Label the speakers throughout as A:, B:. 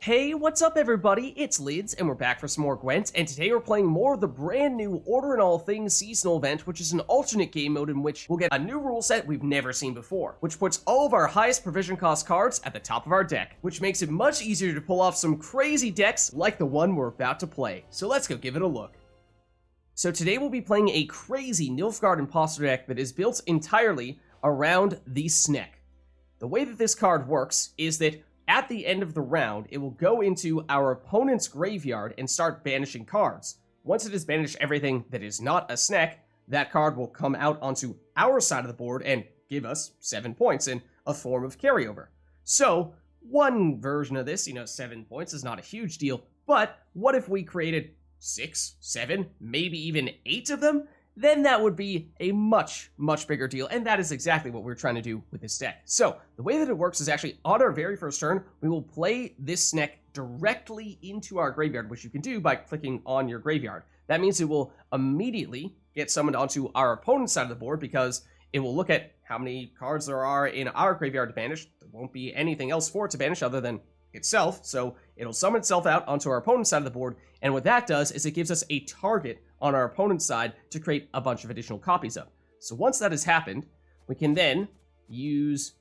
A: Hey, what's up everybody? It's Lids, and we're back for some more Gwent, and today we're playing more of the brand new Order in All Things seasonal event, which is an alternate game mode in which we'll get a new rule set we've never seen before, which puts all of our highest provision cost cards at the top of our deck, which makes it much easier to pull off some crazy decks like the one we're about to play. So let's go give it a look. So today we'll be playing a crazy Nilfgaard Imposter deck that is built entirely around the Snek. The way that this card works is that at the end of the round, it will go into our opponent's graveyard and start banishing cards. Once it has banished everything that is not a Snek, that card will come out onto our side of the board and give us 7 points in a form of carryover. So, one version of this, 7 points is not a huge deal, but what if we created 6, 7, maybe even 8 of them? Then that would be a much, much bigger deal, and that is exactly what we're trying to do with this deck. So, the way that it works is actually, on our very first turn, we will play this Snek directly into our graveyard, which you can do by clicking on your graveyard. That means it will immediately get summoned onto our opponent's side of the board, because it will look at how many cards there are in our graveyard to banish. There won't be anything else for it to banish other than itself, so it'll summon itself out onto our opponent's side of the board, and what that does is it gives us a target on our opponent's side to create a bunch of additional copies of. So once that has happened, we can then use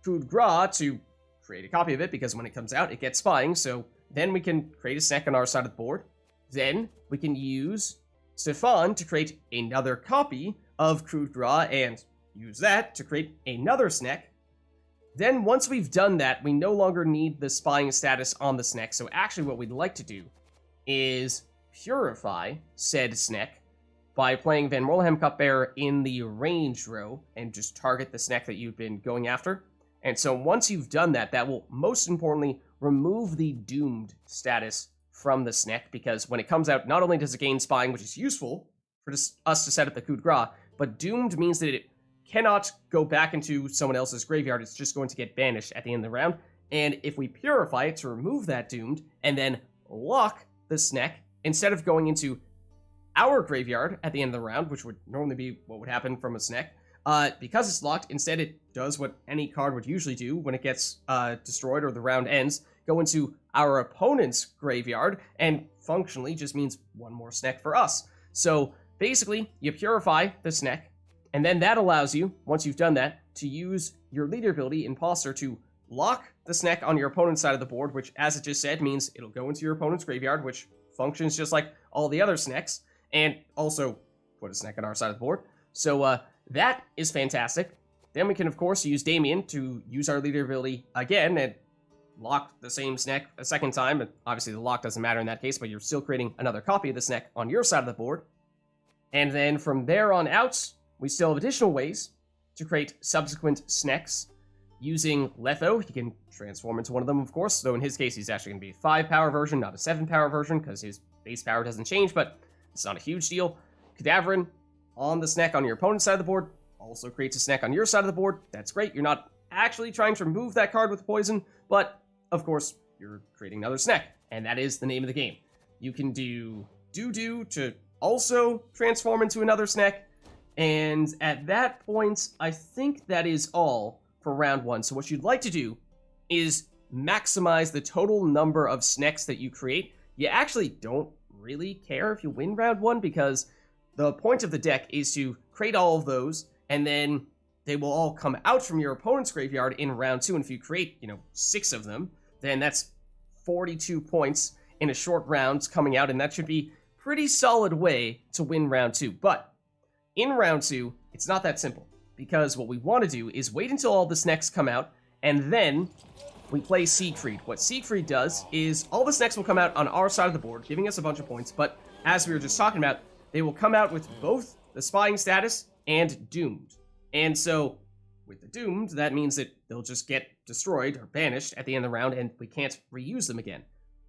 A: Coup de Grace to create a copy of it, because when it comes out, it gets spying, so then we can create a Snek on our side of the board. Then we can use Stefan to create another copy of Coup de Grace and use that to create another Snek. Then once we've done that, we no longer need the spying status on the Snek, so actually what we'd like to do is purify said Snek by playing Van Moorlehem Cupbearer in the range row and just target the Snek that you've been going after. And so once you've done that, that will most importantly remove the doomed status from the Snek, because when it comes out, not only does it gain spying, which is useful for us to set up the Coup de Grace, but doomed means that it cannot go back into someone else's graveyard. It's just going to get banished at the end of the round. And if we purify it to remove that doomed and then lock the Snek, instead of going into our graveyard at the end of the round, which would normally be what would happen from a Snek, because it's locked, instead it does what any card would usually do when it gets destroyed or the round ends, go into our opponent's graveyard, and functionally just means one more Snek for us. So basically, you purify the Snek, and then that allows you, once you've done that, to use your leader ability, Imposter, to lock the Snek on your opponent's side of the board, which, as it just said, means it'll go into your opponent's graveyard, which functions just like all the other Sneks, and also put a Snek on our side of the board. So that is fantastic. Then we can, of course, use Damien to use our leader ability again and lock the same Snek a second time. And obviously the lock doesn't matter in that case, but you're still creating another copy of the Snek on your side of the board. And then from there on out, we still have additional ways to create subsequent Sneks. Using Letho, he can transform into one of them, of course, though in his case, he's actually going to be a 5 power version, not a 7 power version, because his base power doesn't change, but it's not a huge deal. Cadaverine on the Snek on your opponent's side of the board also creates a Snek on your side of the board. That's great. You're not actually trying to remove that card with poison, but, of course, you're creating another Snek, and that is the name of the game. You can do Dudu to also transform into another Snek, and at that point, I think that is all for round 1. So what you'd like to do is maximize the total number of Sneks that you create. You actually don't really care if you win round 1, because the point of the deck is to create all of those, and then they will all come out from your opponent's graveyard in round 2, and if you create, 6 of them, then that's 42 points in a short round coming out, and that should be a pretty solid way to win round 2. But in round 2, it's not that simple, because what we want to do is wait until all the Sneks come out, and then we play Siegfried. What Siegfried does is all the Sneks will come out on our side of the board, giving us a bunch of points, but as we were just talking about, they will come out with both the spying status and doomed. And so, with the doomed, that means that they'll just get destroyed or banished at the end of the round, and we can't reuse them again.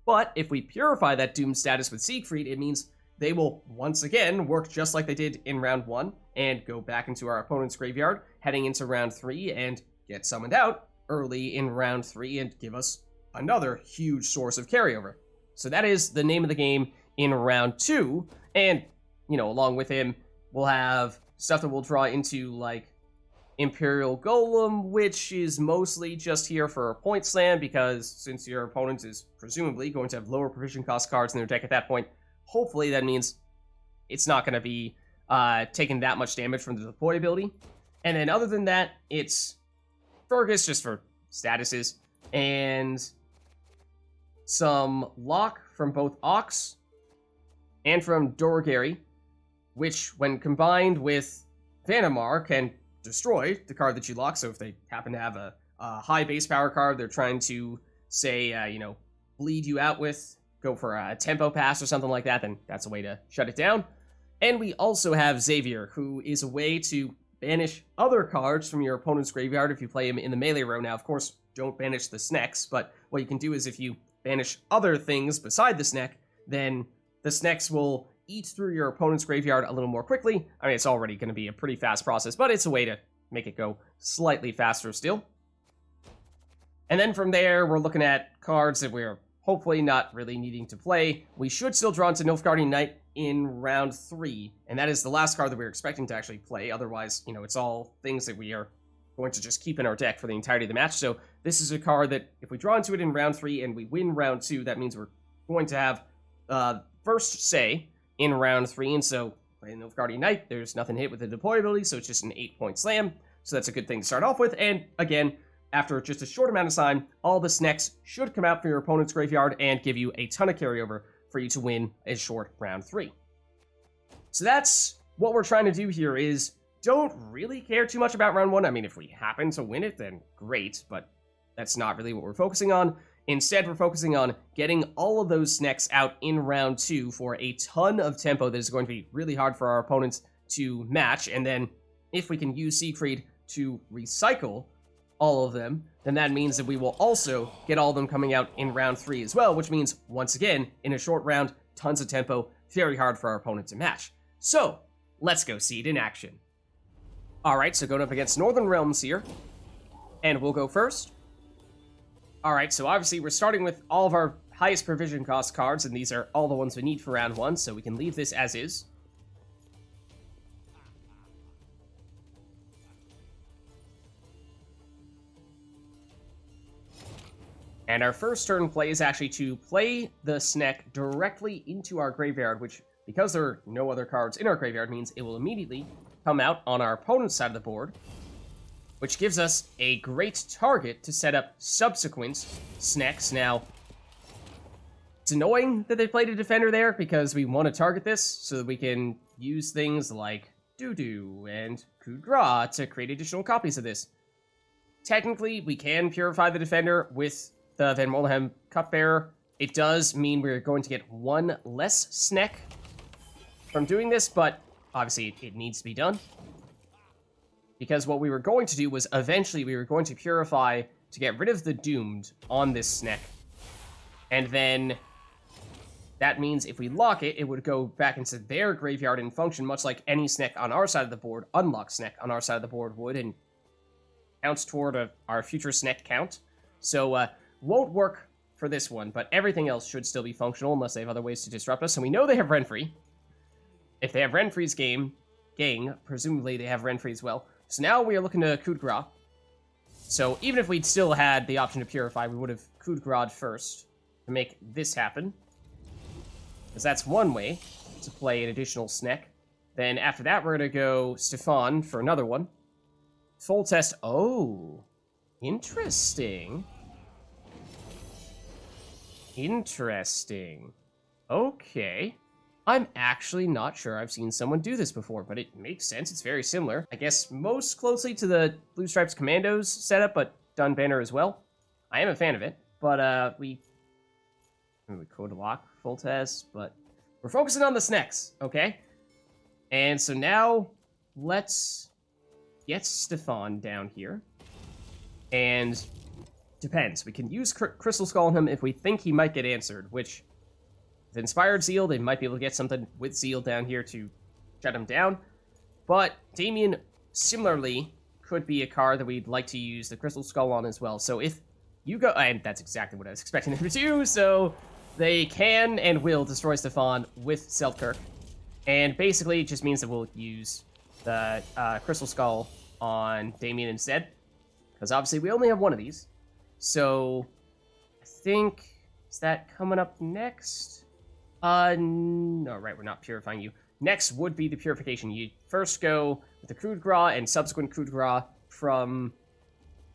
A: But if we purify that doomed status with Siegfried, it means they will once again work just like they did in round 1 and go back into our opponent's graveyard, heading into round 3 and get summoned out early in round 3 and give us another huge source of carryover. So that is the name of the game in round 2, and, along with him, we'll have stuff that we'll draw into, like, Imperial Golem, which is mostly just here for a point slam, because since your opponent is presumably going to have lower provision cost cards in their deck at that point, hopefully that means it's not going to be taking that much damage from the deploy ability. And then other than that, it's Fergus just for statuses, and some lock from both Auckes and from Dorregaray, which when combined with Vanhemar can destroy the card that you lock. So if they happen to have a high base power card they're trying to, say, you know, bleed you out with, go for a tempo pass or something like that, then that's a way to shut it down. And we also have Xavier, who is a way to banish other cards from your opponent's graveyard if you play him in the melee row. Now, of course, don't banish the snacks, but what you can do is if you banish other things beside the snack, then the snacks will eat through your opponent's graveyard a little more quickly. I mean, it's already going to be a pretty fast process, but it's a way to make it go slightly faster still. And then from there, we're looking at cards that we're hopefully not really needing to play. We should still draw into Nilfgaardian Knight in round 3, and that is the last card that we're expecting to actually play. Otherwise, you know, it's all things that we are going to just keep in our deck for the entirety of the match. So this is a card that if we draw into it in round 3 and we win round 2, that means we're going to have first say in round 3, and so playing Nilfgaardian Knight, there's nothing to hit with the deploy ability, so it's just an 8-point slam. So that's a good thing to start off with, and again, after just a short amount of time, all the snacks should come out from your opponent's graveyard and give you a ton of carryover for you to win a short round 3. So that's what we're trying to do here, is don't really care too much about round 1. I mean, if we happen to win it, then great, but that's not really what we're focusing on. Instead, we're focusing on getting all of those snacks out in round 2 for a ton of tempo that is going to be really hard for our opponents to match, and then if we can use Siegfried to recycle all of them, then that means that we will also get all of them coming out in round 3 as well, which means, once again, in a short round, tons of tempo, very hard for our opponent to match. So, let's go see it in action. Alright, so going up against Northern Realms here, and we'll go first. Alright, so obviously we're starting with all of our highest provision cost cards, and these are all the ones we need for round 1, so we can leave this as is. And our first turn play is actually to play the snack directly into our graveyard, which, because there are no other cards in our graveyard, means it will immediately come out on our opponent's side of the board, which gives us a great target to set up subsequent snacks. Now, it's annoying that they played a defender there, because we want to target this so that we can use things like Dudu and Coup de Grace to create additional copies of this. Technically, we can purify the defender with the Van Moorlehem Cupbearer. It does mean we're going to get one less snack from doing this, but obviously it needs to be done. Because what we were going to do was eventually we were going to purify to get rid of the Doomed on this snack. And then that means if we lock it, it would go back into their graveyard and function much like any snack on our side of the board, unlocked snack on our side of the board would, and counts toward our future snack count. So, won't work for this one, but everything else should still be functional unless they have other ways to disrupt us. And we know they have Renfrey. If they have Renfrey's gang, presumably they have Renfrey as well. So now we are looking to Coup de Grace. So even if we'd still had the option to purify, we would have Coup de Grace first to make this happen. Because that's one way to play an additional snack. Then after that, we're going to go Stefan for another one. Full test. Oh, interesting. Interesting. Okay. I'm actually not sure I've seen someone do this before, but it makes sense. It's very similar. I guess most closely to the Blue Stripes Commandos setup, but done better as well. I am a fan of it, but we code lock full test, but we're focusing on the snacks, okay? And so now let's get Stefan down here. And depends. We can use Crystal Skull on him if we think he might get answered, which, with Inspired Zeal, they might be able to get something with Zeal down here to shut him down. But Damien, similarly, could be a card that we'd like to use the Crystal Skull on as well. So if you go... And that's exactly what I was expecting them to do, so they can and will destroy Stefan with Selkirk. And basically, it just means that we'll use the Crystal Skull on Damien instead. Because obviously we only have one of these. So, I think... Is that coming up next? No, right, we're not purifying you. Next would be the purification. You first go with the Coup de Grace and subsequent Coup de Grace from,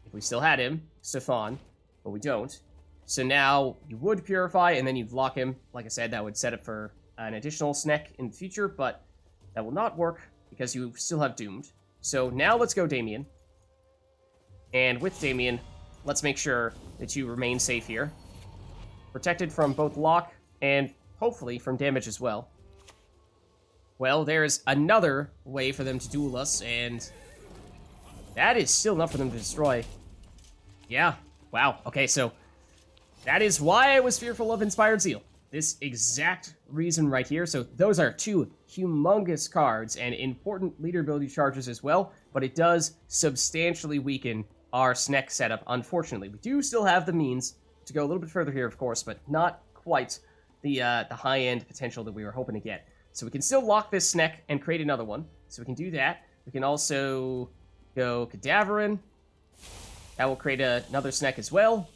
A: if we still had him, Stefan, but we don't. So now you would purify, and then you'd lock him. Like I said, that would set up for an additional snack in the future, but that will not work because you still have Doomed. So now let's go Damien. And with Damien, let's make sure that you remain safe here. Protected from both lock and hopefully from damage as well. Well, there's another way for them to duel us, and that is still enough for them to destroy. Yeah, wow. Okay, so that is why I was fearful of Inspired Zeal. This exact reason right here. So those are two humongous cards and important leader ability charges as well, but it does substantially weaken our Sneck setup, unfortunately. We do still have the means to go a little bit further here, of course, but not quite the high-end potential that we were hoping to get. So we can still lock this Sneck and create another one. So we can do that. We can also go Cadaverine. That will create another Sneck as well.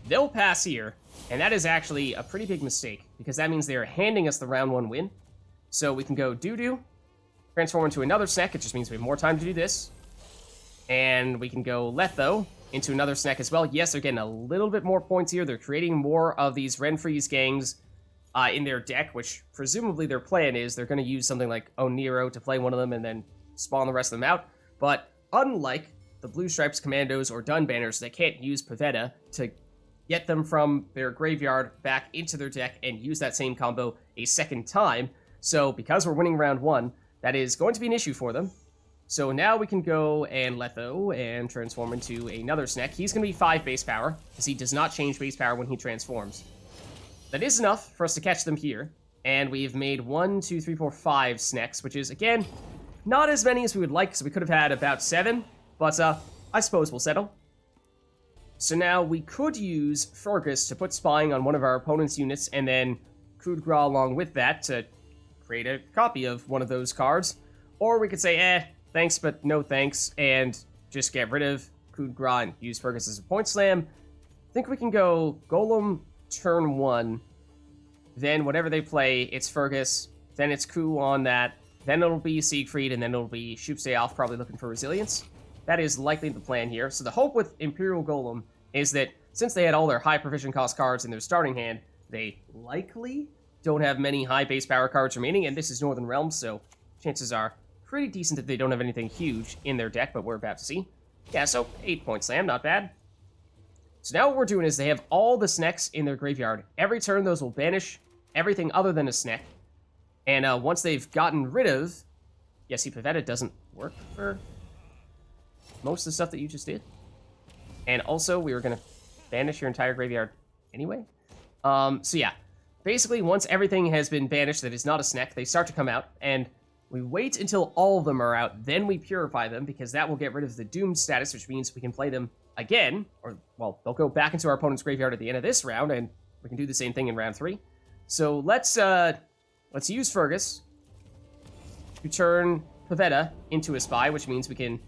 A: They'll pass here, and that is actually a pretty big mistake, because that means they're handing us the round 1 win. So we can go Dudu, transform into another Sneck. It just means we have more time to do this. And we can go Letho into another Sneck as well. Yes, they're getting a little bit more points here. They're creating more of these Renfreeze gangs in their deck, which presumably their plan is they're going to use something like Oniro to play one of them and then spawn the rest of them out. But unlike the Blue Stripes Commandos or Dun Banners, they can't use Pavetta to get them from their graveyard back into their deck and use that same combo a second time. So because we're winning round 1, that is going to be an issue for them. So now we can go and Letho and transform into another Sneck. He's going to be 5 base power, because he does not change base power when he transforms. That is enough for us to catch them here. And we've made 1, 2, 3, 4, 5 Snecks, which is, again, not as many as we would like, so we could have had about 7. But I suppose we'll settle. So now we could use Fergus to put spying on one of our opponent's units, and then Coup de Grace along with that to create a copy of one of those cards. Or we could say, thanks but no thanks, and just get rid of Coup de Grace and use Fergus as a point slam. I think we can go Golem turn 1, then whatever they play, it's Fergus, then it's Coup on that, then it'll be Siegfried, and then it'll be Shupe stay off, probably looking for resilience. That is likely the plan here. So the hope with Imperial Golem is that since they had all their high provision cost cards in their starting hand, they likely don't have many high base power cards remaining, and this is Northern Realms, so chances are pretty decent that they don't have anything huge in their deck, but we're about to see. Yeah, so 8-point slam, not bad. So now what we're doing is they have all the Snecks in their graveyard. Every turn, those will banish everything other than a Sneck. And once they've gotten rid of... Yeah, see, Pavetta doesn't work for most of the stuff that you just did. And also, we were going to banish your entire graveyard anyway. So yeah, basically, once everything has been banished that is not a Sneck, they start to come out, and we wait until all of them are out, then we purify them, because that will get rid of the Doomed status, which means we can play them again, or, well, they'll go back into our opponent's graveyard at the end of this round, and we can do the same thing in round 3. So let's use Fergus to turn Pavetta into a spy, which means we can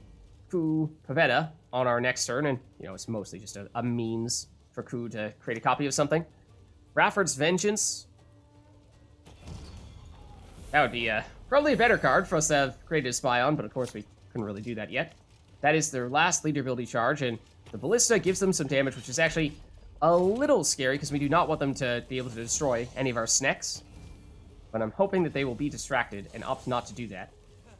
A: Coup Pavetta on our next turn, and, you know, it's mostly just a means for Coup to create a copy of something. Rafford's Vengeance. That would be probably a better card for us to have created a spy on, but of course we couldn't really do that yet. That is their last leader ability charge, and the Ballista gives them some damage, which is actually a little scary, because we do not want them to be able to destroy any of our Snecks. But I'm hoping that they will be distracted and opt not to do that.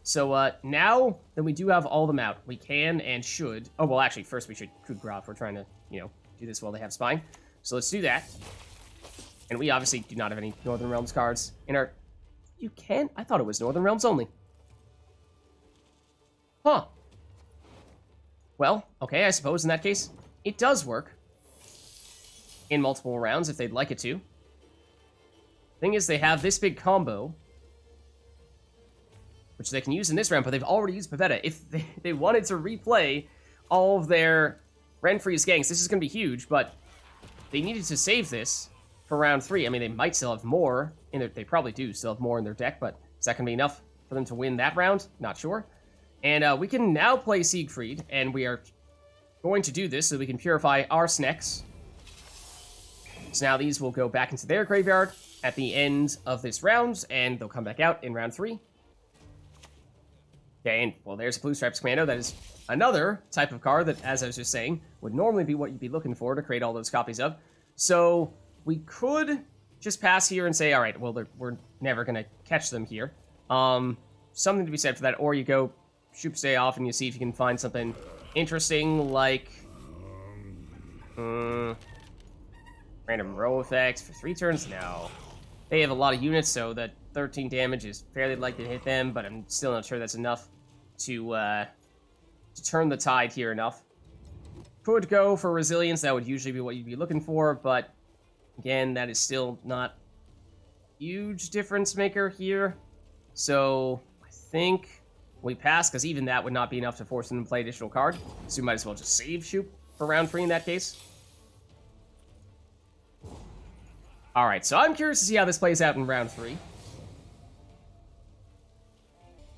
A: So now that we do have all of them out, we can and should... Oh, well, actually, first we should Coup de Grace if we're trying to, you know, do this while they have spying. So let's do that. And we obviously do not have any Northern Realms cards in our... You can? I thought it was Northern Realms only. Huh. Well, okay, I suppose in that case, it does work. In multiple rounds, if they'd like it to. Thing is, they have this big combo, which they can use in this round, but they've already used Pavetta. If they wanted to replay all of their Renfreeze gangs, this is going to be huge, but they needed to save this for round 3. I mean, they might still have more in their... They probably do still have more in their deck, but is that going to be enough for them to win that round? Not sure. And we can now play Siegfried, and we are going to do this so we can purify our Snecks. So now these will go back into their graveyard at the end of this round, and they'll come back out in round 3. Okay, and, well, there's a Blue Stripes Commando. That is another type of card that, as I was just saying, would normally be what you'd be looking for to create all those copies of. So we could just pass here and say, all right, well, we're never going to catch them here. Something to be said for that, or you go Shupe Stay Off and you see if you can find something interesting, like random row effects for 3 turns. No, they have a lot of units, so that 13 damage is fairly likely to hit them, but I'm still not sure that's enough to turn the tide here enough. Could go for resilience. That would usually be what you'd be looking for, but again, that is still not a huge difference maker here. So I think we pass, because even that would not be enough to force them to play additional card. So we might as well just save Shupe for round 3 in that case. Alright, so I'm curious to see how this plays out in round 3.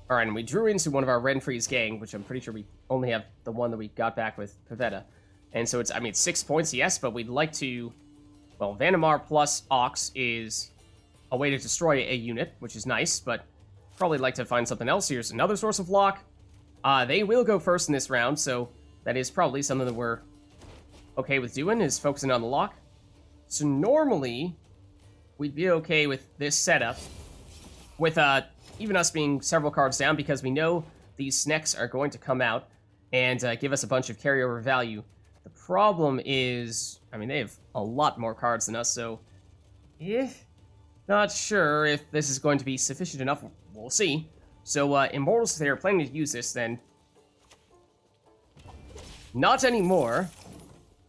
A: Alright, and we drew into one of our Renfree's gang, which I'm pretty sure we only have the one that we got back with Pavetta. And so it's, I mean, 6 points, yes, but we'd like to... Well, Vanhemar plus Auckes is a way to destroy a unit, which is nice, but probably like to find something else. Here's another source of lock. They will go first in this round, so that is probably something that we're okay with doing, is focusing on the lock. So normally, we'd be okay with this setup, with even us being several cards down, because we know these Snecks are going to come out and give us a bunch of carryover value. The problem is, I mean, they have a lot more cards than us, so not sure if this is going to be sufficient enough. We'll see. So, Immortals, if they are planning to use this, then not anymore.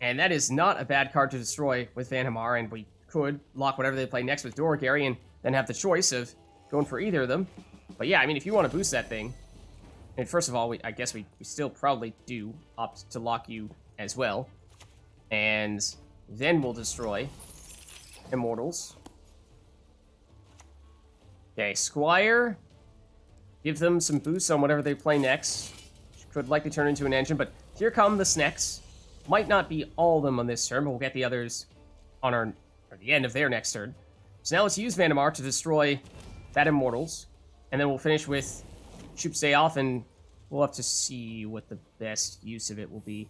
A: And that is not a bad card to destroy with Vanhemar, and we could lock whatever they play next with Dorregaray and then have the choice of going for either of them. But yeah, I mean, if you want to boost that thing, and first of all, I guess we still probably do opt to lock you as well. And then we'll destroy Immortals. Okay, Squire. Give them some boosts on whatever they play next. Could likely turn into an engine, but here come the Snecks. Might not be all of them on this turn, but we'll get the others on or the end of their next turn. So now let's use Vanhemar to destroy that Immortals. And then we'll finish with Shupe Stay Off, and we'll have to see what the best use of it will be.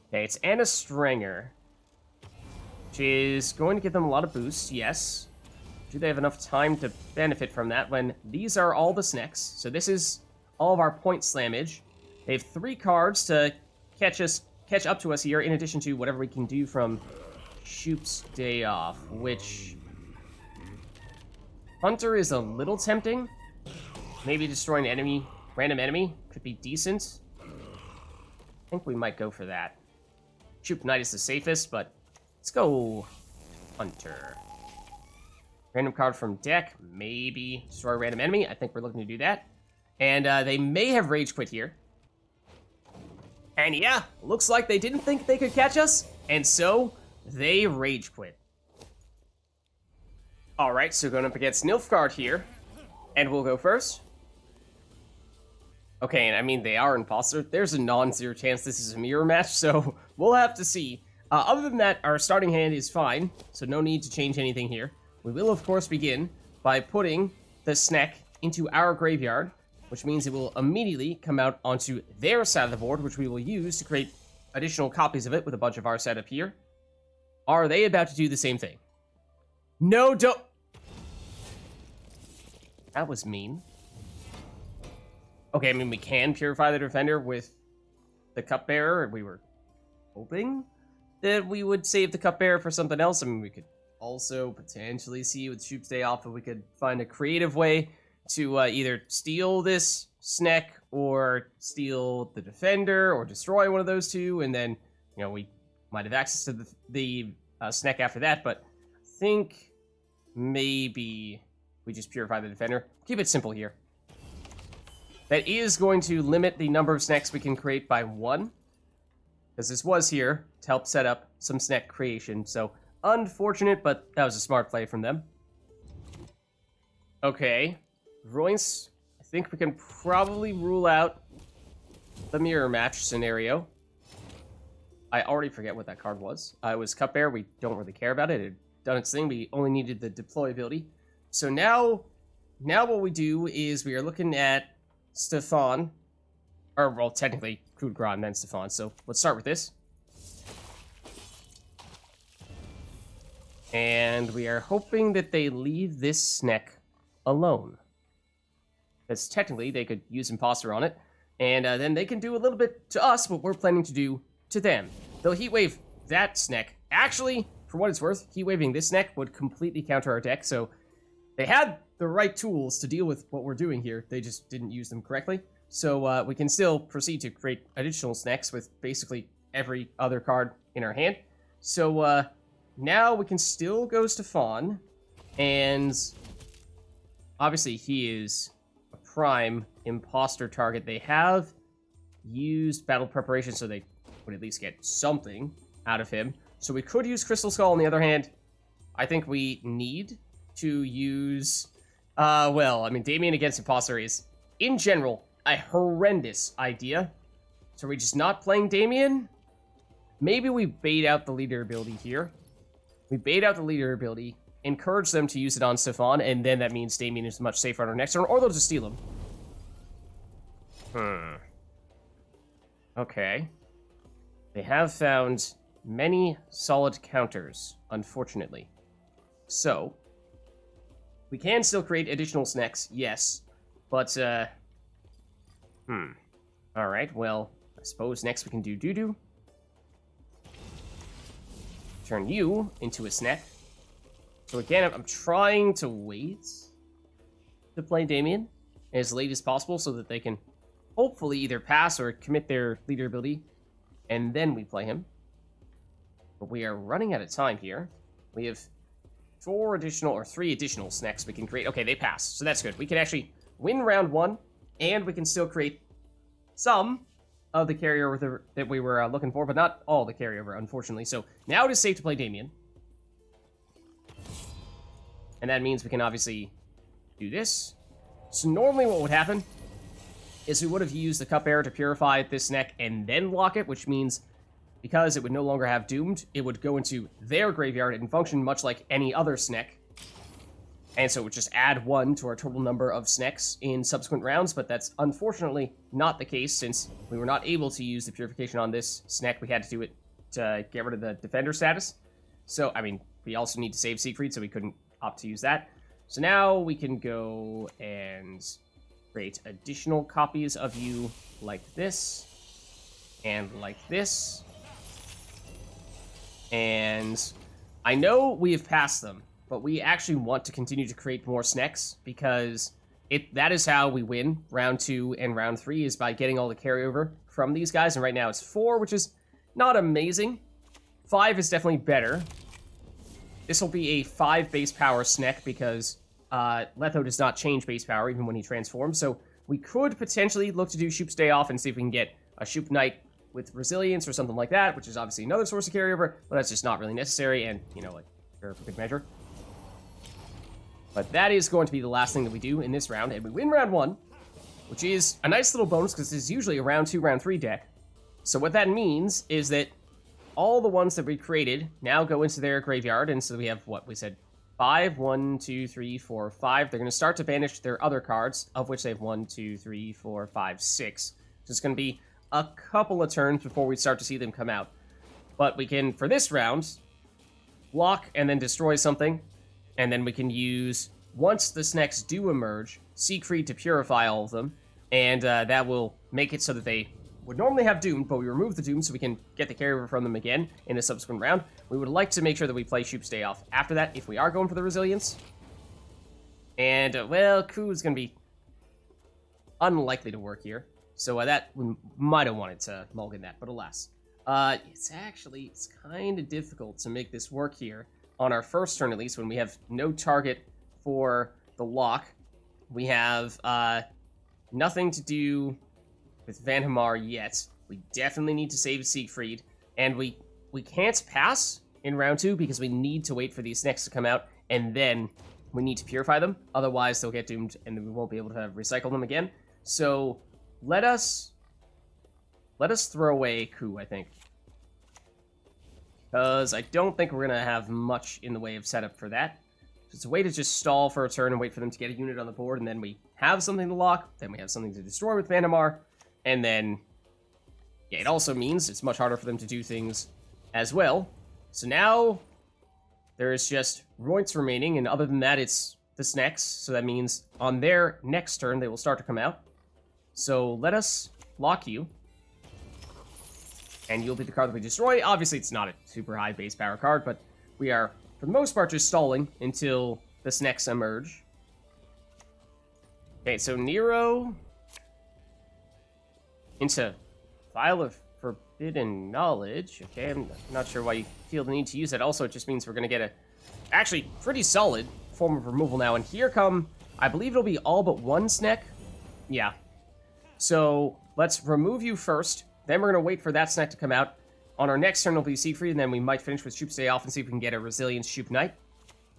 A: Okay, it's Anna Strenger, which is going to give them a lot of boosts, yes. Do they have enough time to benefit from that when these are all the Snecks? So this is all of our point slammage. They have 3 cards to catch up to us here, in addition to whatever we can do from Shupe Stay Off, which... Hunter is a little tempting. Maybe destroying an enemy, random enemy, could be decent. I think we might go for that. Shupe Knight is the safest, but let's go Hunter. Random card from deck, maybe destroy a random enemy. I think we're looking to do that. And they may have rage quit here. And yeah, looks like they didn't think they could catch us, and so they rage quit. Alright, so going up against Nilfgaard here, and we'll go first. Okay, and I mean, they are Imposter. There's a non-zero chance this is a mirror match, so we'll have to see. Other than that, our starting hand is fine, so no need to change anything here. We will, of course, begin by putting the Sneck into our graveyard, which means it will immediately come out onto their side of the board, which we will use to create additional copies of it with a bunch of our setup here. Are they about to do the same thing? No, don't... That was mean. Okay, I mean, we can purify the defender with the Cupbearer. We were hoping that we would save the Cupbearer for something else. I mean, we could also potentially see with Shupe Stay Off if we could find a creative way to either steal this Sneck or steal the defender or destroy one of those two, and then, you know, we might have access to the Sneck after that, but I think maybe we just purify the defender. Keep it simple here. That is going to limit the number of Snecks we can create by 1. because this was here to help set up some snack creation. So unfortunate, but that was a smart play from them. Okay, Royce, I think we can probably rule out the mirror match scenario. I already forget what that card was. It was Cupbearer. We don't really care about it. It had done its thing. We only needed the deploy ability. So now what we do is we are looking at Stefan. Or, well, technically, Coup de Grace and then Stefan. So let's start with this. And we are hoping that they leave this snack alone. Because technically, they could use Imposter on it. And then they can do a little bit to us what we're planning to do to them. They'll heatwave that snack. Actually, for what it's worth, heatwaving this snack would completely counter our deck. So they had the right tools to deal with what we're doing here. They just didn't use them correctly. So we can still proceed to create additional snacks with basically every other card in our hand. So now we can still go Stefan. And obviously he is a prime imposter target. They have used battle preparation, so they would at least get something out of him. So we could use Crystal Skull. On the other hand, I think we need to use... well, I mean, Damien against Imposter is, in general, a horrendous idea. So are we just not playing Damien? Maybe we bait out the leader ability here. We bait out the leader ability, encourage them to use it on Stefan, and then that means Damien is much safer on our next turn, or they'll just steal him. Okay. They have found many solid counters, unfortunately. So, we can still create additional snacks, yes. But, Alright, well, I suppose next we can do Dudu. Turn you into a snack. So again, I'm trying to wait to play Damien as late as possible so that they can hopefully either pass or commit their leader ability, and then we play him. But we are running out of time here. We have 3 additional snacks we can create. Okay, they pass, so that's good. We can actually win round 1, and we can still create some of the carryover that we were looking for, but not all the carryover, unfortunately. So now it is safe to play Damien. And that means we can obviously do this. So normally what would happen is we would have used the Cupbearer to purify this neck and then lock it, which means because it would no longer have Doomed, it would go into their graveyard and function much like any other snack. And so it would just add 1 to our total number of snacks in subsequent rounds, but that's unfortunately not the case since we were not able to use the purification on this snack. We had to do it to get rid of the defender status. So, I mean, we also need to save Siegfried, so we couldn't opt to use that. So now we can go and create additional copies of you like this, and like this. And I know we have passed them, but we actually want to continue to create more snacks because that is how we win round 2 and round 3 is by getting all the carryover from these guys. And right now it's 4, which is not amazing. 5 is definitely better. This will be a 5 base power snack because Letho does not change base power even when he transforms. So we could potentially look to do Shupe's Day Off and see if we can get a Shupe Knight with Resilience or something like that, which is obviously another source of carryover, but that's just not really necessary and, you know, like, for good measure. But that is going to be the last thing that we do in this round, and we win round 1, which is a nice little bonus because it's usually a round 2, round 3 deck. So what that means is that all the ones that we created now go into their graveyard, and so we have, what, we said 5, 1, 2, 3, 4, 5. They're going to start to banish their other cards, of which they have 1, 2, 3, 4, 5, 6. So it's going to be a couple of turns before we start to see them come out. But we can, for this round, block and then destroy something, and then we can use, once the snacks do emerge, Siegfried to purify all of them, and that will make it so that they would normally have Doomed, but we remove the Doom so we can get the carryover from them again in a subsequent round. We would like to make sure that we play Shupe's Day Off after that if we are going for the Resilience. And, well, Coup is going to be unlikely to work here. So that, we might have wanted to mulligan that, but alas. It's kind of difficult to make this work here on our first turn, at least, when we have no target for the lock. We have nothing to do with Vanhemar yet. We definitely need to save Siegfried. And we can't pass in round 2 because we need to wait for these snacks to come out, and then we need to purify them. Otherwise, they'll get doomed, and then we won't be able to recycle them again. So let us throw away Coup, I think. Because I don't think we're going to have much in the way of setup for that. It's a way to just stall for a turn and wait for them to get a unit on the board, and then we have something to lock, then we have something to destroy with Vanhemar, and then, yeah, it also means it's much harder for them to do things as well. So now, there's just Roints remaining, and other than that, it's the snacks, so that means on their next turn, they will start to come out. So let us lock you. And you'll be the card that we destroy. Obviously, it's not a super high base power card, but we are, for the most part, just stalling until the snacks emerge. Okay, so Nero into Vial of Forbidden Knowledge. Okay, I'm not sure why you feel the need to use that. Also, it just means we're going to get a, actually, pretty solid form of removal now. And here come, I believe it'll be all but one snack. Yeah. So, let's remove you first. Then we're going to wait for that snack to come out. On our next turn, it'll be Siegfried, and then we might finish with Shupe Stay Off and see if we can get a Resilience Shupe Knight.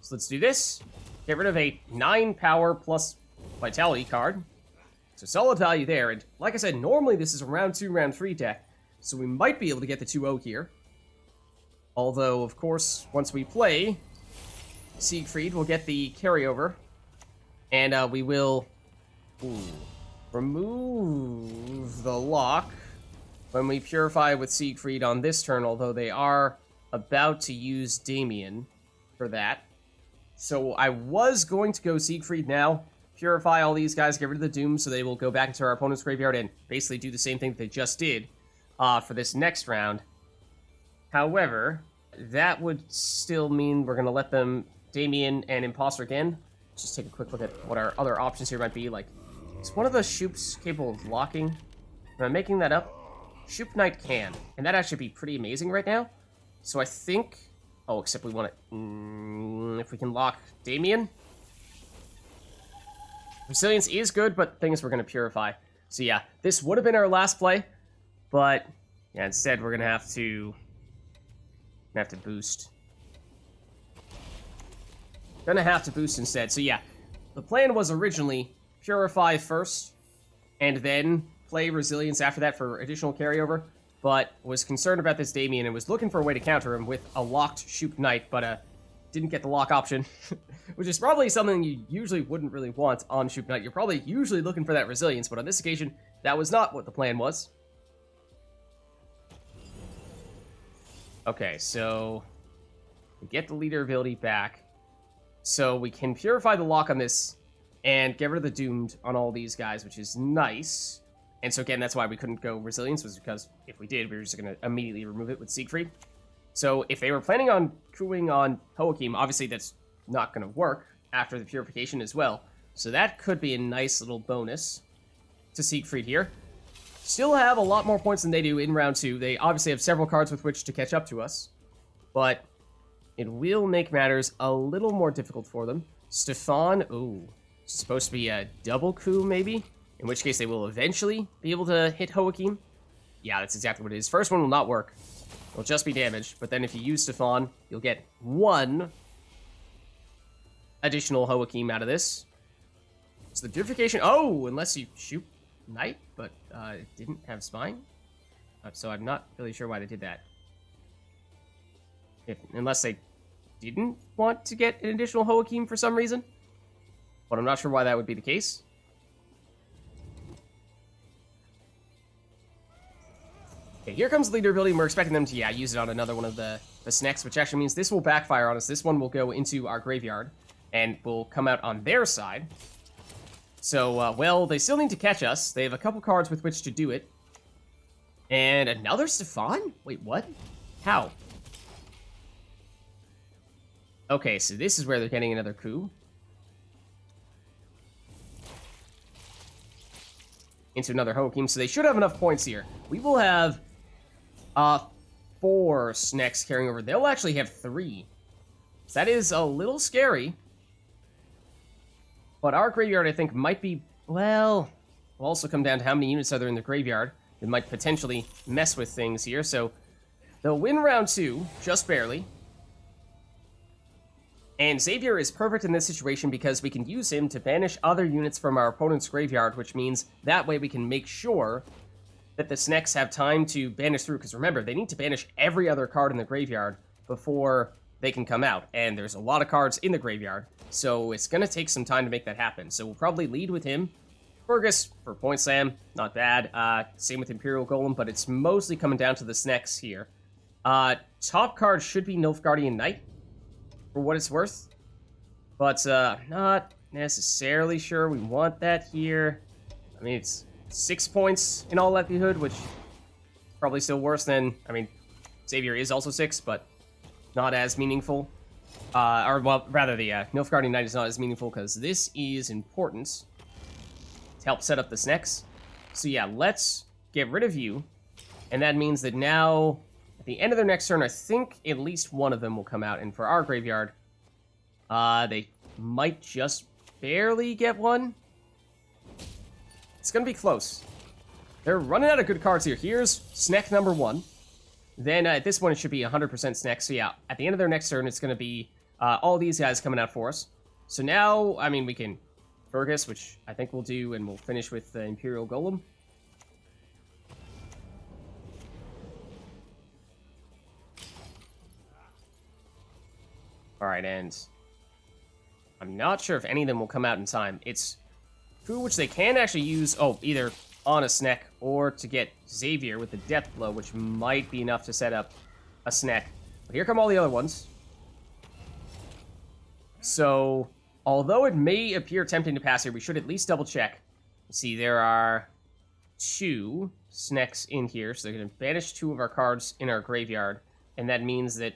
A: So let's do this. Get rid of a 9 power plus Vitality card. So solid value there, and like I said, normally this is a round 2, round 3 deck, so we might be able to get the 2-0 here. Although, of course, once we play, Siegfried will get the carryover, and we will remove the lock when we purify with Siegfried on this turn, although they are about to use Damien for that. So I was going to go Siegfried now, purify all these guys, get rid of the Doom, so they will go back into our opponent's graveyard and basically do the same thing that they just did for this next round. However, that would still mean we're going to let them Damien and Imposter again. Just take a quick look at what our other options here might be. Like, is one of the Shupes capable of locking? Am I making that up? Shupe Knight can, and that'd actually be pretty amazing right now. So I think... Oh, except we want it... if we can lock Damien. Resilience is good, but the thing is we're going to purify. So yeah, this would have been our last play, but yeah, instead we're going to have to boost. Gonna have to boost instead. So yeah, the plan was originally purify first, and then play Resilience after that for additional carryover, but was concerned about this Damien and was looking for a way to counter him with a locked Shupe Knight, but didn't get the lock option, which is probably something you usually wouldn't really want on Shupe Knight. You're probably usually looking for that Resilience, but on this occasion, that was not what the plan was. Okay, so we get the leader ability back, so we can purify the lock on this and get rid of the Doomed on all these guys, which is nice. And so again, that's why we couldn't go Resilience, was because if we did, we were just going to immediately remove it with Siegfried. So if they were planning on cooing on Hoakim, obviously that's not going to work after the purification as well. So that could be a nice little bonus to Siegfried here. Still have a lot more points than they do in round 2. They obviously have several cards with which to catch up to us, but it will make matters a little more difficult for them. Stefan, ooh, it's supposed to be a double coup maybe? In which case they will eventually be able to hit Hoakim. Yeah, that's exactly what it is. First one will not work. It'll just be damaged, but then if you use Stefan, you'll get 1 additional Hoakim out of this. So the purification, oh, unless you shoot Knight, but it didn't have Spine. So I'm not really sure why they did that. Unless they didn't want to get an additional Hoakim for some reason. But I'm not sure why that would be the case. Okay, here comes the leader ability, and we're expecting them to, yeah, use it on another one of the snacks, which actually means this will backfire on us. This one will go into our graveyard, and will come out on their side. So, well, they still need to catch us. They have a couple cards with which to do it. And another Stefan? Wait, what? How? Okay, so this is where they're getting another coup. Into another Hoakim, so they should have enough points here. We will have 4 snacks carrying over. They'll actually have 3. So that is a little scary. But our graveyard, I think, might be, well, will also come down to how many units are there in the graveyard. It might potentially mess with things here, so They'll win round 2, just barely. And Xavier is perfect in this situation because we can use him to banish other units from our opponent's graveyard, which means that way we can make sure that the Snecks have time to banish through, because remember, they need to banish every other card in the graveyard before they can come out, and there's a lot of cards in the graveyard, so it's going to take some time to make that happen. So we'll probably lead with him. Fergus for point slam, not bad. Same with Imperial Golem, but it's mostly coming down to the Snecks here. Top card should be Nilfgaardian Knight, for what it's worth, but not necessarily sure we want that here. I mean, it's 6 points in all likelihood, which is probably still worse than, I mean, Xavier is also 6, but not as meaningful. Or, well, rather, the Nilfgaardian Knight is not as meaningful because this is important to help set up the Snecks. So yeah, let's get rid of you, and that means that now, at the end of their next turn, I think at least one of them will come out, and for our graveyard, they might just barely get one. It's gonna be close. They're running out of good cards here. Here's Sneck number 1. Then at this point, it should be 100% Sneck. So yeah, at the end of their next turn, it's gonna be all these guys coming out for us. So now, I mean, we can Fergus, which I think we'll do, and we'll finish with the Imperial Golem. Alright, and I'm not sure if any of them will come out in time. It's food which they can actually use, either on a Sneck or to get Xavier with the Death Blow, which might be enough to set up a Sneck. But here come all the other ones. So, although it may appear tempting to pass here, we should at least double check. See, there are 2 Snecks in here, so they're going to banish 2 of our cards in our graveyard, and that means that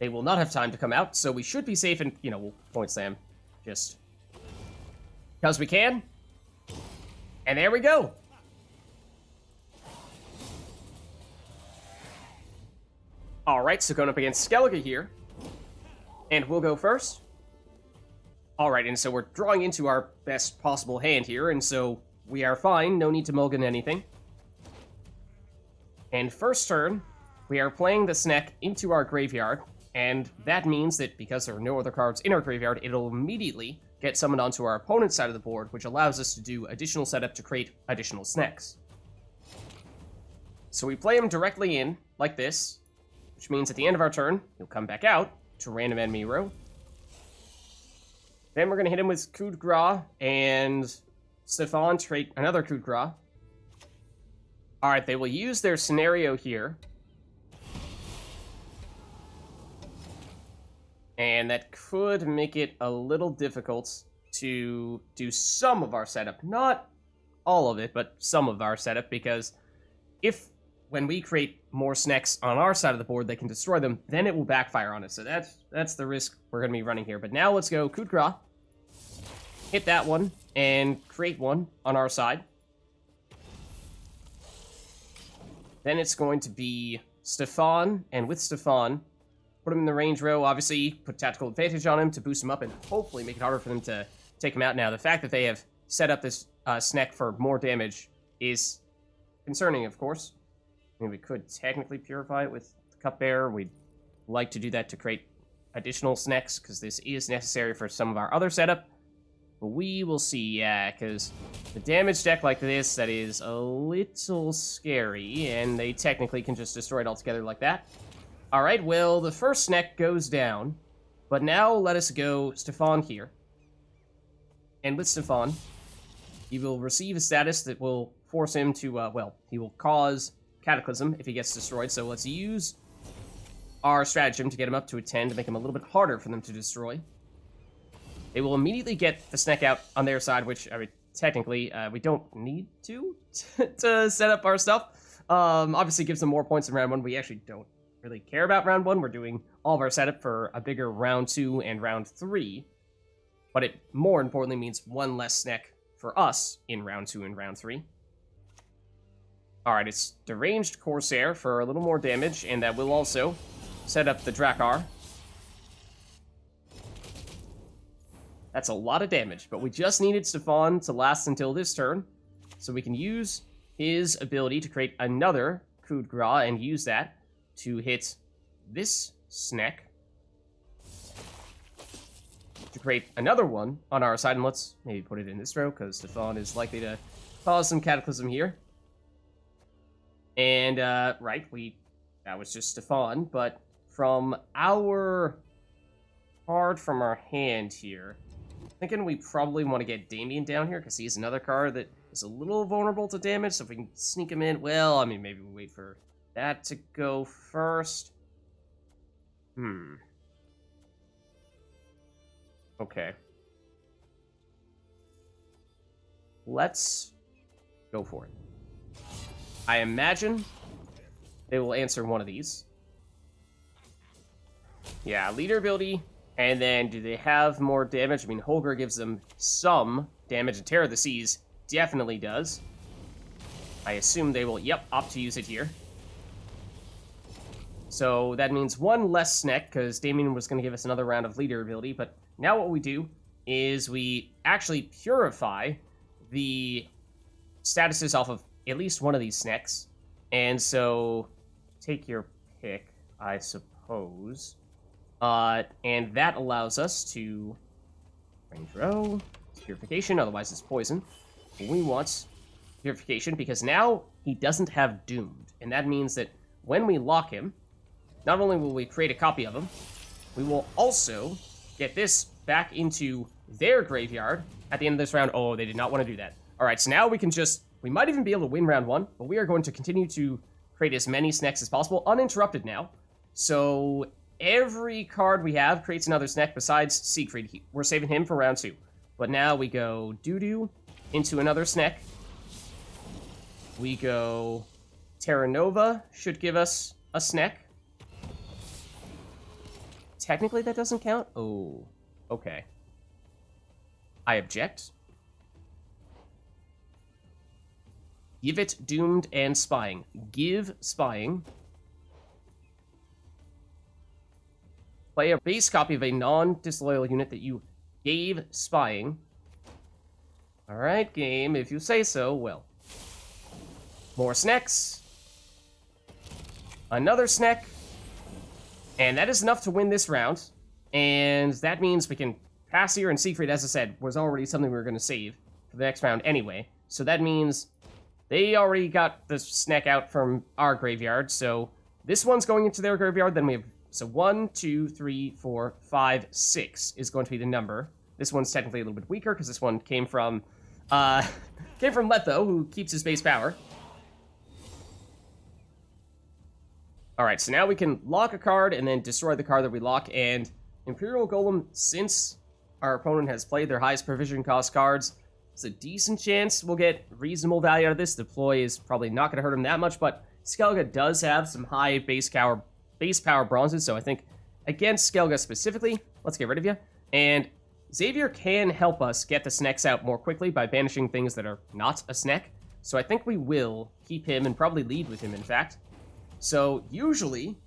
A: they will not have time to come out, so we should be safe and, you know, we'll point slam just because we can. And there we go. Alright, so going up against Skellige here. And we'll go first. Alright, and so we're drawing into our best possible hand here, and so we are fine. No need to mulligan anything. And first turn, we are playing the Sneck into our graveyard. And that means that because there are no other cards in our graveyard, it'll immediately get summoned onto our opponent's side of the board, which allows us to do additional setup to create additional Snecks. So we play him directly in, like this, which means at the end of our turn, he'll come back out to random enemy row. Then we're going to hit him with Coup de Grace and Stefan to create another Coup de Grace. Alright, they will use their scenario here. And that could make it a little difficult to do some of our setup. Not all of it, but some of our setup, because if, when we create more Snecks on our side of the board, they can destroy them, then it will backfire on us. So that's the risk we're going to be running here. But now let's go Coup de Grace, hit that one, and create one on our side. Then it's going to be Stefan, and with Stefan, put him in the range row, obviously, put tactical advantage on him to boost him up and hopefully make it harder for them to take him out. Now, the fact that they have set up this Sneck for more damage is concerning, of course. I mean, we could technically purify it with the Cupbearer. We'd like to do that to create additional Snecks, because this is necessary for some of our other setup. But we will see, yeah, because the damage deck like this, that is a little scary, and they technically can just destroy it altogether like that. Alright, well, the first Sneck goes down, but now let us go Stefan here. And with Stefan, he will receive a status that will force him to, well, he will cause Cataclysm if he gets destroyed, so let's use our stratagem to get him up to a 10 to make him a little bit harder for them to destroy. They will immediately get the Sneck out on their side, which, I mean, technically, we don't need to set up our stuff. Obviously gives them more points in round 1. We actually don't really care about round 1. We're doing all of our setup for a bigger round 2 and round 3. But it more importantly means one less Sneck for us in round 2 and round 3. Alright, it's Deranged Corsair for a little more damage, and that will also set up the Drakkar. That's a lot of damage, but we just needed Stefan to last until this turn, so we can use his ability to create another Coup de Grace and use that to hit this snack to create another one on our side. And let's maybe put it in this row, because Stefan is likely to cause some cataclysm here. And, right, that was just Stefan, but from our card from our hand here, I'm thinking we probably want to get Damien down here, because he's another card that is a little vulnerable to damage, so if we can sneak him in, well, I mean, maybe we wait for that to go first. Okay. Let's go for it. I imagine they will answer one of these. Yeah, leader ability. And then, do they have more damage? I mean, Holger gives them some damage, and Terror of the Seas definitely does. I assume they will, yep, opt to use it here. So that means one less snack, because Damien was going to give us another round of leader ability. But now what we do is we actually purify the statuses off of at least one of these snacks. And so, take your pick, I suppose. And that allows us to range row, purification, otherwise it's poison. We want purification because now he doesn't have doomed. And that means that when we lock him, not only will we create a copy of him, we will also get this back into their graveyard at the end of this round. Oh, they did not want to do that. Alright, so now we can just, we might even be able to win round one, but we are going to continue to create as many snacks as possible, uninterrupted now. So every card we have creates another snack besides Siegfried. We're saving him for round two. But now we go Dudu into another snack. We go Terra Nova should give us a snack. Technically that doesn't count? Oh, okay. I object. Give it Doomed and Spying. Give Spying. Play a base copy of a non-disloyal unit that you gave Spying. Alright, game, if you say so, well. More snacks. Another snack. And that is enough to win this round. And that means we can pass here, and Siegfried, as I said, was already something we were going to save for the next round anyway. So that means they already got the snack out from our graveyard, so this one's going into their graveyard, then we have, so 1, 2, 3, 4, 5, 6 is going to be the number. This one's technically a little bit weaker, because this one came from Letho, who keeps his base power. Alright, so now we can lock a card, and then destroy the card that we lock, and Imperial Golem, since our opponent has played their highest provision cost cards, there's a decent chance we'll get reasonable value out of this. Deploy is probably not going to hurt him that much, but Skellige does have some high base power bronzes, so I think against Skellige specifically, let's get rid of you. And Xavier can help us get the snacks out more quickly by banishing things that are not a snack, so I think we will keep him and probably lead with him, in fact. So usually,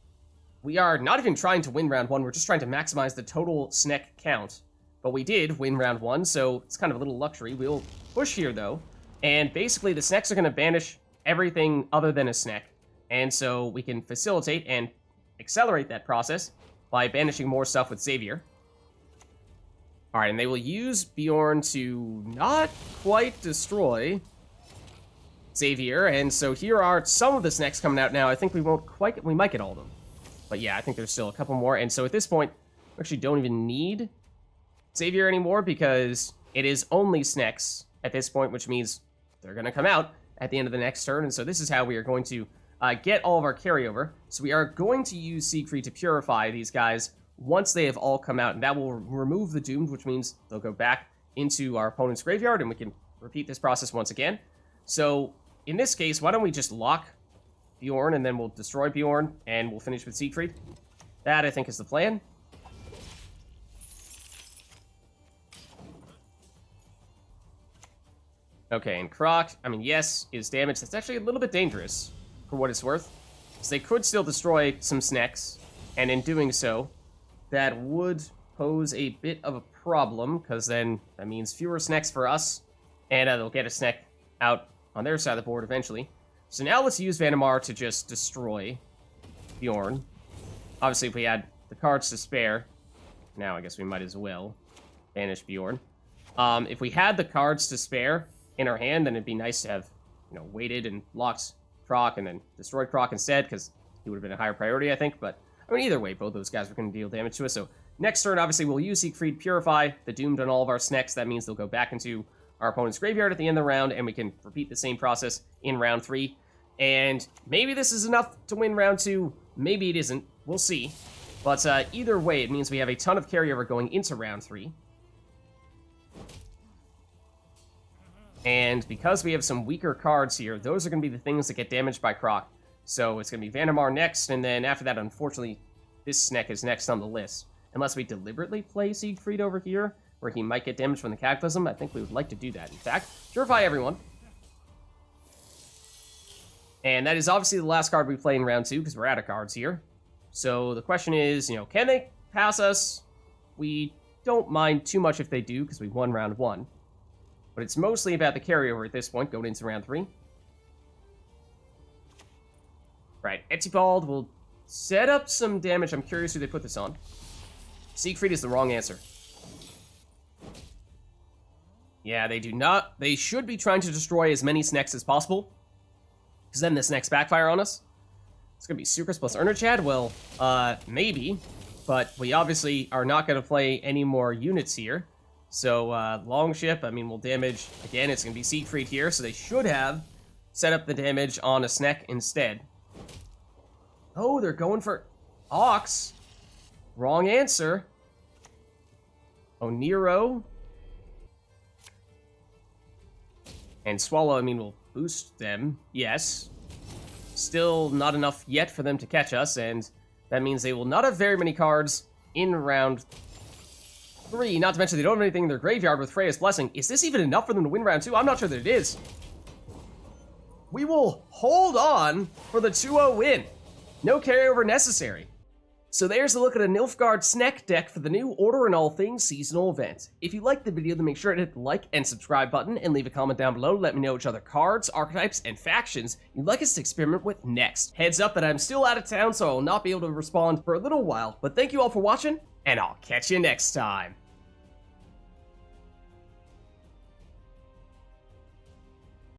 A: we are not even trying to win round one, we're just trying to maximize the total snack count. But we did win round one, so it's kind of a little luxury. We'll push here, though. And basically, the snacks are going to banish everything other than a snack. And so we can facilitate and accelerate that process by banishing more stuff with Xavier. Alright, and they will use Bjorn to not quite destroy Xavier. And so here are some of the snacks coming out now. I think we might get all of them. But yeah, I think there's still a couple more. And so at this point, we actually don't even need Xavier anymore, because it is only snacks at this point, which means they're going to come out at the end of the next turn. And so this is how we are going to get all of our carryover. So we are going to use Siegfried to purify these guys once they have all come out, and that will remove the Doomed, which means they'll go back into our opponent's graveyard, and we can repeat this process once again. So in this case, why don't we just lock Bjorn, and then we'll destroy Bjorn, and we'll finish with Siegfried. That, I think, is the plan. Okay, and Croc, I mean, yes, is damaged. That's actually a little bit dangerous, for what it's worth. So they could still destroy some snacks, and in doing so, that would pose a bit of a problem, because then that means fewer snacks for us, and they'll get a snack out on their side of the board eventually. So now let's use Vanhemar to just destroy Bjorn. Obviously, if we had the cards to spare, now I guess we might as well banish Bjorn. If we had the cards to spare in our hand, then it'd be nice to have, you know, waited and locked Croc and then destroyed Croc instead, because he would have been a higher priority, I think. But, I mean, either way, both those guys were going to deal damage to us. So, next turn, obviously, we'll use Siegfried, Purify the Doomed on all of our Snecks. That means they'll go back into our opponent's graveyard at the end of the round, and we can repeat the same process in round 3. And maybe this is enough to win round 2. Maybe it isn't. We'll see. But either way, it means we have a ton of carryover going into round 3. And because we have some weaker cards here, those are going to be the things that get damaged by Croc. So it's going to be Vanhemar next, and then after that, unfortunately, this Sneck is next on the list. Unless we deliberately play Siegfried over here, where he might get damaged from the Cataclysm. I think we would like to do that, in fact. Purify everyone. And that is obviously the last card we play in round 2, because we're out of cards here. So the question is, you know, can they pass us? We don't mind too much if they do, because we won round 1. But it's mostly about the carryover at this point, going into round 3. Right, Etibald will set up some damage. I'm curious who they put this on. Siegfried is the wrong answer. Yeah, they do not. They should be trying to destroy as many Snecks as possible, because then the Snecks backfire on us. It's going to be Sucrus plus Ernachad? Well, maybe. But we obviously are not going to play any more units here. So, Longship, I mean, will damage. Again, it's going to be Siegfried here, so they should have set up the damage on a Sneck instead. Oh, they're going for Auckes. Wrong answer. Oh, Nero. And Swallow, I mean, will boost them. Yes. Still not enough yet for them to catch us, and that means they will not have very many cards in round 3. Not to mention they don't have anything in their graveyard with Freya's Blessing. Is this even enough for them to win round 2? I'm not sure that it is. We will hold on for the 2-0 win. No carryover necessary. So there's a look at a Nilfgaard Sneck deck for the new Order in All Things seasonal event. If you liked the video, then make sure to hit the like and subscribe button and leave a comment down below to let me know which other cards, archetypes, and factions you'd like us to experiment with next. Heads up that I'm still out of town, so I will not be able to respond for a little while, but thank you all for watching, and I'll catch you next time.